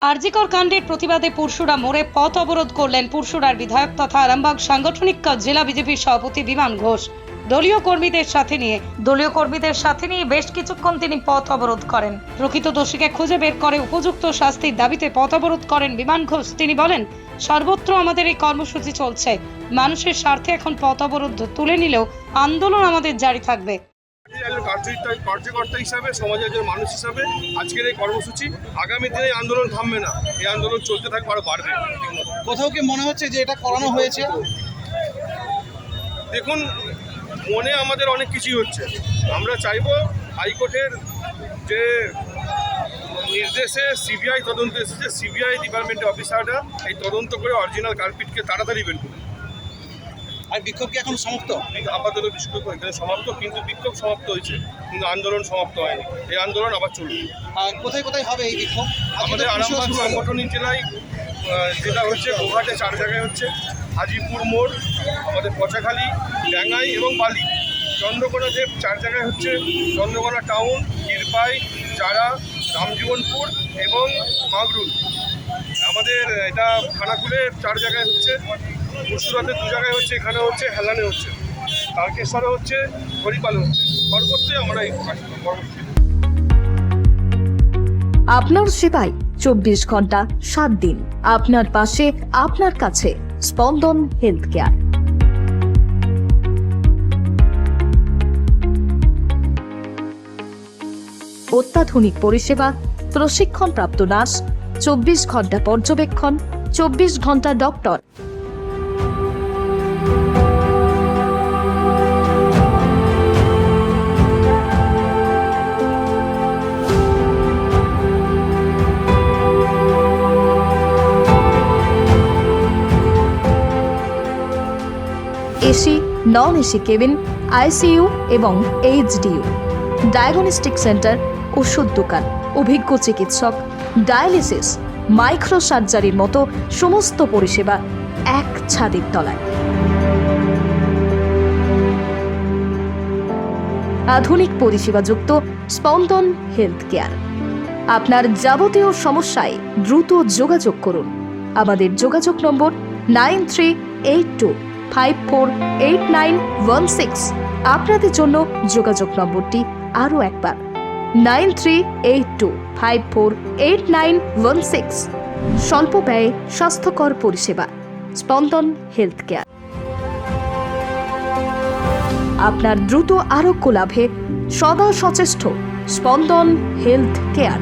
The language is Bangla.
আরজিকর কাণ্ডের প্রতিবাদে পরশুরা মোড়ে পথ অবরোধ করলেন পরশুরার বিধায়ক তথা আরামবাগ সাংগঠনিক জেলা বিজেপির সভাপতি বিমান ঘোষ। দলীয় কর্মীদের সাথে নিয়ে বেশ কিছুক্ষণ তিনি পথ অবরোধ করেন। প্রকৃত দোষীকে খুঁজে বের করে উপযুক্ত শাস্তির দাবিতে পথ অবরোধ করেন বিমান ঘোষ। তিনি বলেন, সর্বত্র আমাদের এই কর্মসূচি চলছে, মানুষের স্বার্থে এখন পথ অবরোধ তুলে নিলেও আন্দোলন আমাদের জারি থাকবে। কার্যকর্তা হিসাবে, সমাজের একজন মানুষ হিসাবে আজকের এই কর্মসূচি আগামী দিনে আন্দোলন থামবে না, এই আন্দোলন চলতে থাকবে, আরো বাড়বে। কোথাও কি মনে হচ্ছে যে এটা করানো হয়েছে? দেখুন, মনে আমাদের অনেক কিছুই হচ্ছে। আমরা চাইবো হাইকোর্টের যে নির্দেশে সিবিআই তদন্ত এসেছে, সিবিআই ডিপার্টমেন্টের অফিসাররা এই তদন্ত করে অরিজিনাল কালপিটকে তাড়াতাড়ি বের করবে। আর বিক্ষোভ কি এখন সমাপ্ত? আপাতত বিক্ষোভ এখানে সমাপ্ত, কিন্তু বিক্ষোভ সমাপ্ত হয়েছে, কিন্তু আন্দোলন সমাপ্ত হয়নি। এই আন্দোলন আবার চলবে। আর কোথায় কোথায় হবে এই বিক্ষোভ? আমাদের আরামবাগ সাংগঠনিক জেলায় যেটা হচ্ছে, গোঘাটে 4 জায়গায় হচ্ছে, হাজিপুর মোড়, আমাদের পচাখালী, ডাঙ্গাই এবং বালি। চন্দ্রকোনাতে 4 জায়গায় হচ্ছে, চন্দ্রকোনা টাউন, ক্ষীরপাই, চারা, রামজীবনপুর এবং মাগরুল। আমাদের এটা খানাকুলে 4 জায়গায় হচ্ছে, মুর্শিদাবাদে 2 জায়গায় হচ্ছে, এখানে হচ্ছে, হেলানে হচ্ছে, তারকেশ্বরে হচ্ছে, হরিপালে হচ্ছে। সর্বত্রই আমরা এই কর্মসূচি। আপনার সেবায় 24 ঘন্টা 7 দিন, আপনার পাশে, আপনার কাছে। স্পন্দন হেলথ কেয়ার। অত্যাধুনিক পরিষেবা, প্রশিক্ষণপ্রাপ্ত নার্স, 24 ঘন্টা পর্যবেক্ষণ, 24 ঘন্টা doctor. AC, non AC cabin, ICU এবং এইচডিইউ, ডায়াগনস্টিক সেন্টার, ওষুধ দোকান, অভিজ্ঞ চিকিৎসক, ডায়ালিসিস, মাইক্রো সার্জারির মতো সমস্ত পরিষেবা এক ছাদের তলায়। আধুনিক পরিষেবাযুক্ত স্পন্দন হেলথ কেয়ার। আপনার যাবতীয় সমস্যায় দ্রুত যোগাযোগ করুন। আমাদের যোগাযোগ নম্বর 9382548916। আপনাদের জন্য যোগাযোগ নম্বরটি আরও একবার 9382548916। স্বল্প ব্যয়ে স্বাস্থ্যকর পরিষেবা, স্পন্দন হেলথ কেয়ার। আপনার দ্রুত আরোগ্য লাভে সদা সচেষ্ট স্পন্দন হেলথ কেয়ার।